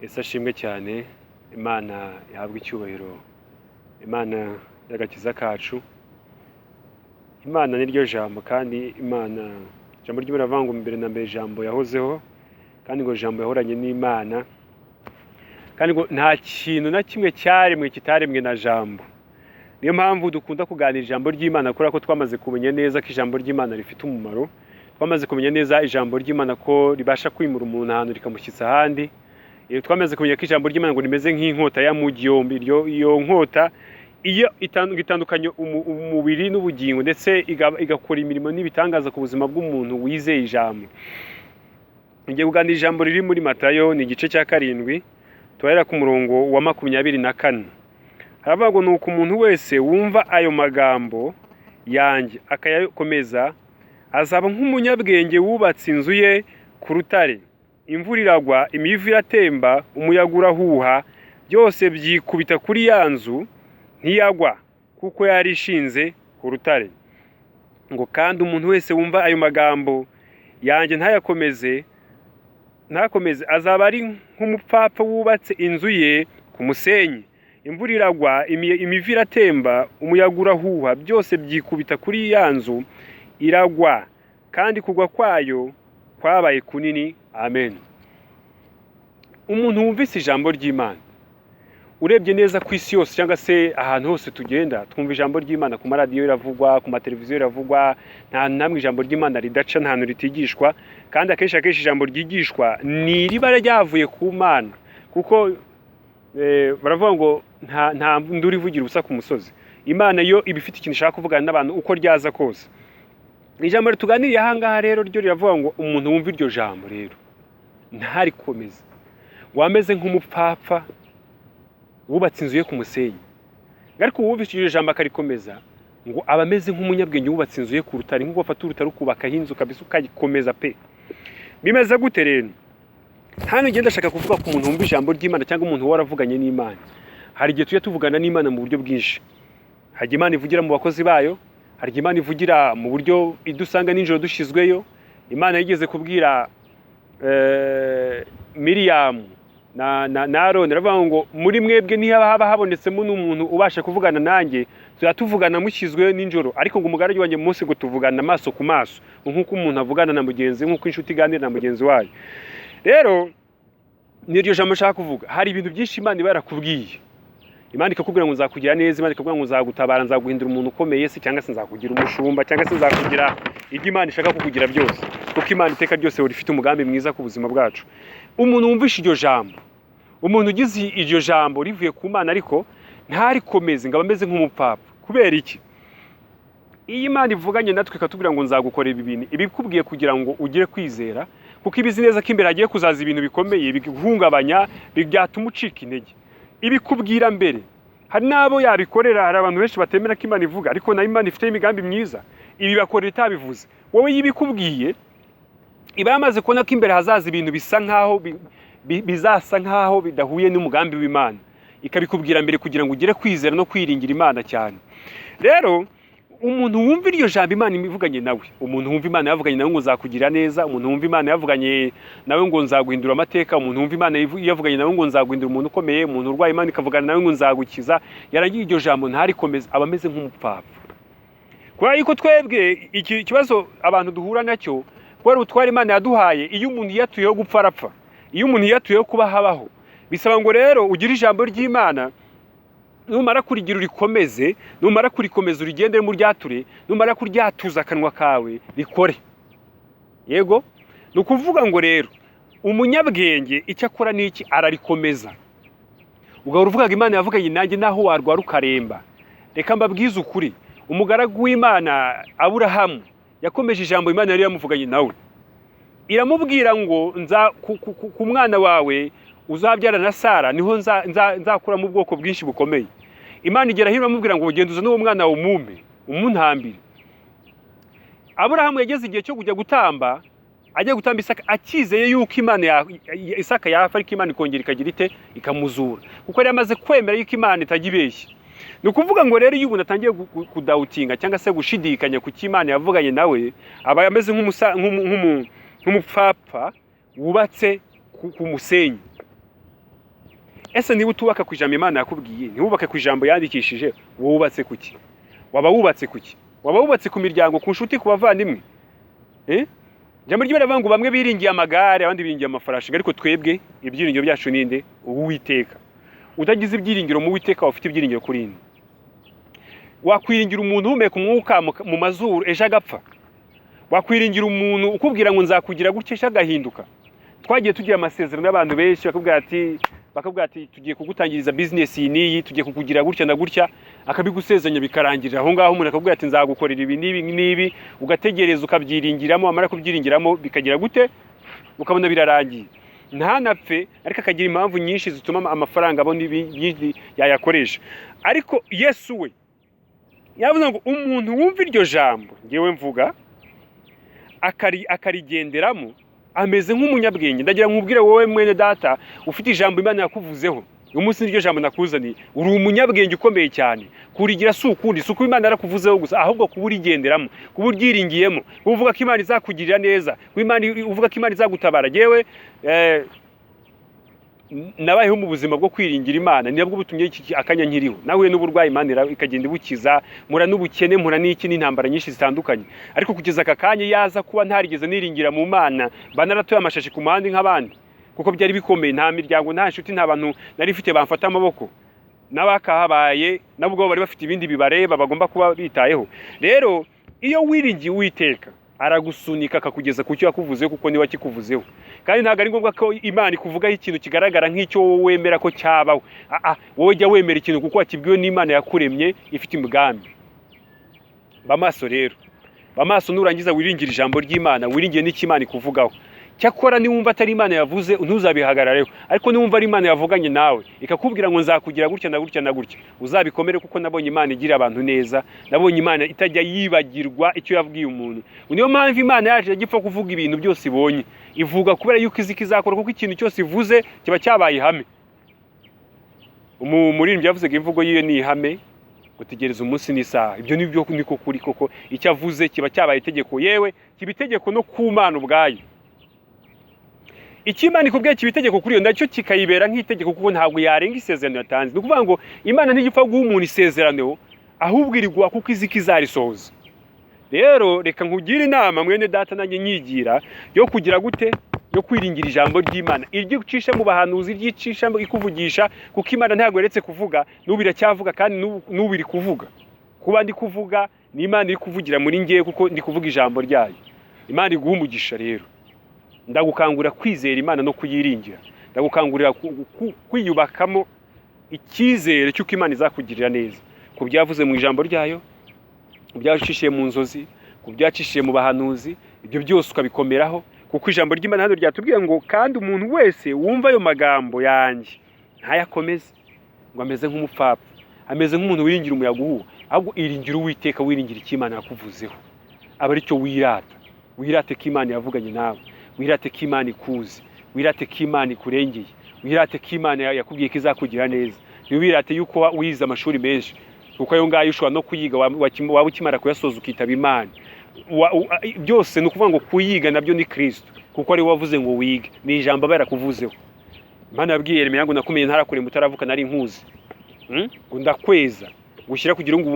Ese ashimwe cyane, Imana yahabwa icyubahiro, Imana y'agakiza kacu. Imana niryo jambo, kandi Imana ijambo ry'Imana rivuga ngo mbere na mbere jambo yahozeho, kandi ngo jambo yahoranye n'Imana, kandi ngo nta kintu na kimwe cyaremwe kitaremwe na jambo. Niyo mpamvu dukunda kuganira ijambo ry'Imana, kubera ko twamaze kumenya neza ko ijambo ry'Imana rifite umumaro, twamaze kumenya neza ijambo ry'Imana ko ribasha kwimura umuntu ahantu rikamushyitsa ahandi. Twamaze kumenya ko ijambo ry'Imana ngo rimeze nk'inkota ya mugiyombi. Iyo nkota iyo itandukanye umubiri n'ubugingo, ndetse igakora imirimo n'ibitangaza ku buzima bw'umuntu wizeye ijambo. Ngiye kuganira ijambo riri muri Matayo, ni igice cya 7, tuhera ku murongo wa 24. Haravuga ngo nuko umuntu wese wumva ayo magambo yanjye akayakomeza azaba nk'umunyabwenge wubatse inzu ye ku rutare. Imvura iragwa, imivu iratemba, umuyaga urahuha, byose byikubita kuri ya nzu, ntiyagwa kuko yari ishinze ku rutare. Ngo kandi umuntu wese wumva ayo magambo yanjye ntayakomeze azaba ari nk'umupfapfa wubatse inzu ye ku musenyi. Imvura iragwa, imivu iratemba, umuyaga urahuha, byose byikubita kuri ya nzu, iragwa, kandi kugwa kwayo kwabaye kunini. Amen. Umuntu wumvise ijambo ry'Imana, urebye neza ku isi yose cyangwa se ahantu hose tugenda, twumva ijambo ry'Imana ku maradiyo iravugwa, ku mateleviziyo iravugwa, nta namwe ijambo ry'Imana ridaca, nta hantu ritigishwa. Kandi akenshi ijambo ryigishwa ni riba ryavuye ku Mana, kuko baravuga ngo nta nduru ivugira ubusa ku musozi. Imana yo iba ifite ikintu ishaka kuvugana n'abantu uko ryaza kose. Ijambo rituganiriye aha ngaha rero ryo riravuga ngo umuntu wumva iryo jambo rero ntarikomeze, wameze nk'umupfapfa wubatse inzu ye ku musenyi. Ariko uwumvise iryo jambo akarikomeza, ngo aba ameze nk'umunyabwenge wubatse inzu ye ku rutare. Nk'uko bafata urutare ukubakaho inzu kabisa ukayikomeza pe. Bimeze gute rero? Hano ngenda ndashaka kuvuga ku muntu wumva ijambo ry'Imana, cyangwa umuntu waravuganye n'Imana. Hari igihe tujya tuvugana n'Imana mu buryo bwinshi. Hari Imana ivugira mu bakozi bayo, hari Imana ivugira mu buryo idusanga n'injoro dushizweyo. Imana yigeze kubwira Miriam na Aroni, aravuga ngo muri mwebwe haba habonetsemo n'umuntu ubasha kuvugana nanjye, tuzatuvugana mushyizwe n'injoro, ariko ngo umugaragu wanjye munsi ngo tuvugana amaso ku maso, nk'uko umuntu avugana na mugenzi, nk'uko inshuti iganira na mugenzi wayo. Rero niryo jambo nshaka kuvuga. Hari ibintu byinshi Imana iba yarakubwiye. Imana ikakubwira ngo nzakugira neza, Imana ikakubwira ngo nzagutabara, nzaguhindura umuntu ukomeye, se cyangwa se nzakugira umushumba, cyangwa se nzakugira ibyo Imana ishaka kukugira byose, kuko Imana iteka ryose rifite umugambi mwiza ku buzima bwacu. Umuntu wumvisha iryo jambo, umuntu ugize iryo jambo rivuye ku Mana ariko ntarikomeze, ngo ameze nk'umupfapfa. Kubera iki? Iyi Imana ivuganye natwe ikatubwira ngo nzagukorera ibi bintu, ibikubwiye kugira ngo ugire kwizera, kuko ibizi neza ko imbere hagiye kuzaza ibintu bikomeye biguhungabanya, byatuma ucika intege. Ibikubwira mbere. Hari nabo yabikorera, hari abantu benshi batemera ko Imana ivuga, ariko na Imana ifite imigambi myiza, ibi bakorera itabivuze. Wowe yibikubwiye, iba yamaze kubona ko imbere hazaza ibintu bisa nkaho bizasa nkaho bidahuye n'umugambi w'Imana, ikabikubwira mbere kugira ngo ugire kwizera no kwiringira Imana cyane. Rero umuntu wumva iryo jambo Imana imivuganye nawe, umuntu wumva Imana yavuganye nawe ngo nzakugira neza, umuntu wumva Imana yavuganye nawe ngo nzaguhindura amateka, umuntu wumva Imana yavuganye nawe ngo nzaguhindura umuntu ukomeye, umuntu urwaye Imana ikavugana nawe ngo nzagukiza, yarangiye iryo jambo ntarikomeza, aba ameze nk'umupfapfa. Kubera yuko twebwe iki kibazo abantu duhura nacyo, kubera ubutware Imana yaduhaye, iyo umuntu yatuyeho gupfa arapfa, iyo umuntu yatuyeho kuba habaho. Bisaba ngo rero ugire ijambo ry'Imana, numara kurigira urikomeze, numara kurikomeza urigendere mu ryature, numara kuryatuza akanwa kawe rikore. Yego, nukuvuga ngo rero umunyabwenge icyo akora niki, ararikomeza. Ugahora uvuga ngo Imana yavuganye nanjye naho warwara ukaremba. Reka mbabwize ukuri, umugaragu w'Imana Aburahamu yakomeje ijambo Imana yari yamuvuganye nawe. Iramubwira ngo ku mwana wawe uzabyara na Sara niho nzakura mu bwoko bwinshi bukomeye. Imana igera hino amubwira ngo ugenduza n'uwo mwana Wumve, umuntambire. Aburahamu yageze igihe cyo kujya gutamba, ajya gutamba Isaka, akizeye yuko Imana Isaka yafa, ariko Imana ikongera ikagira ite, ikamuzura, kuko yari amaze kwemera yuko Imana itajibeshye. Nukuvuga ngo rero iyo umuntu atangiye kudautinga cyangwa se gushidikanya ku cy'Imana yavuganye nawe, aba yameze nk'umupfapfa wubatse ku musenyi. ese niba utubaka ku ijambo Imana yakubwiye ntibubake ku ijambo yandikishije wubatse kuki waba wubatse kuki waba wubatse ku miryango ku nshuti ku bavandimwe jambo ry'Imana ngo bamwe biringiye amagare abandi biringiye amafarashi ariko twebwe ibyiringiro byacu ninde Uwiteka utagize ibyiringiro mu Uwiteka ufite ibyiringiro kuri inde wakwiringira umuntu umeka umwuka mu mazuru ejo agapfa wakwiringira umuntu ukubwira ngo nzakugira gutya ejo agahinduka twagiye tugira amasezerano y'abantu benshi bakabwira ati tugiye kugutangiriza business iyi tugiye kukugira gutya na gutya akabigusezanya bikarangirira aho ngaho umuntu akabwira ati nzagukorera ibi nibi ugategereza ukabyiringiramo amara kubyiringiramo bikagira gute ukabona birarangiye ntanapfe ariko akagira impamvu nyinshi zituma amafaranga abona ibindi yayakoresha ariko Yesu we yavuze ngo umuntu wumva iryo jambo ngewe mvuga akarigenderamo ameze nk'umunyabwenge ndagira nkubwire wowe mwene data ufite ijambo Imana yakuvuzeho uyu munsi niryo jambo nakuzaniye uri umunyabwenge ukomeye cyane kurigira sukundi suko Imana yarakuvuzeho gusa ahubwo kuburigenderamo kuburyiringiyemo uvuga ko Imana izakugirira neza uvuga ko Imana izagutabara jewe nabayeho mu buzima bwo kwiringira Imana nibwo butumye iki akanya nkiriho nawe n'uburwayi Imana ikagenda ibukiza mura n'ubukene mura n'iki n'intambara nyinshi zitandukanye ariko kugeza aka kanya yaza kuba ntarigeze niringira mu Mana banaratoye amashashi ku muhanda nk'abandi kuko byari bikomeye nta miryango nta nshuti nta bantu nari mfite bamfata amaboko n'abakahabaye nabwo bari bafite ibindi bibareba bagomba kuba bitayeho rero iyo wiringiye Uwiteka aragusunika akakugeza ku cyo yakuvuzeho kuko niwe akikuvuzeho kandi ntabwo ari ngombwa ko Imana ikuvugaho ikintu kigaragara nk'icyo wowe wemera ko cyabaho wowe jya wemera ikintu kuko wakibwiwe n'Imana yakuremye ifite imigambi bamaso rero bamaso nurangiza wiringira ijambo ry'Imana wiringiye n'iki Imana ikuvugaho cyakora niwumva atari Imana yavuze ntuzabihagarareho ariko niwumva ari Imana yavuganye nawe ikakubwira ngo nzakugira gutya na gutya na gutya uzabikomere kuko nabonye Imana igira abantu neza nabonye Imana itajya yibagirwa icyo yabwiye umuntu niyo mpamvu Imana yaje gipfa kuvuga ibintu byose ibonye ivuga kubera yuko iziki izakora kuko ikintu cyose ivuze kiba cyabaye ihame umuririmbyi yavuze ngo imvugo yiyo ni ihame gutegereza umunsi n'isaha ibyo nibyo niko kuri koko icyo avuze kiba cyabaye itegeko yewe kiba itegeko no ku Mana ubwayo Imana ikubwiye kibitegeko kuri yo ndacyo kikayibera nk'itegeko kuko ntabwo yarenga isezerano yatanze no kuvuga ngo Imana ntigipfa guha umuntu isezerano ahubwo iriguha kuko iziki izarisohoza rero reka nkugire inama mwene data nanjye nyigira yo kugira gute yo kwiringira ijambo ry'Imana iryo ucisha mu bahanuzi ryicisha ikuvugisha kuko Imana ntabwo yeretse kuvuga n'ubira cyavuga kandi n'ubiri kuvuga kuba ndi kuvuga ni Imana iri kuvugira muri ngiye kuko ndi kuvuga ijambo ryayo Imana iguha umugisha rero ndagukangurira kwizera Imana no kuyiringira ndagukangurira kwiyubakamo icyizere cy'uko Imana izakugirira neza ku byavuze mu ijambo ryayo ku byacishiye mu nzozi ku byacishiye mu bahanuzi ibyo byose ukabikomeraho kuko ijambo ry'Imana hano ryatubwiye ngo kandi umuntu wese wumva ayo magambo yanjye ntayakomeze ngo ameze nk'umupfapfa ameze nk'umuntu wiringira umuyaga uhuha ahubwo iringira Uwiteka wiringira icyo Imana yakuvuzeho aba ari cyo wirate ko Imana yavuganye nawe wirate ko Imana ikuzi wirate ko Imana ikurengeye wirate ko Imana yakubwiye ko izakugira neza wirate yuko wize amashuri menshi kuko ayo ngayo ushobora no kuyiga waba ukimara kuyasoza ukitaba Imana byose ni ukuvuga ngo kuyiga nabyo ni Kristo kuko ari wavuze ngo wige ni ijambo barakuvuzeho Imana yabwiye Yeremiya ngo nakumenye ntarakuremba utaravuka nari nkuzi ngo ndakweza gushyira kugira ngo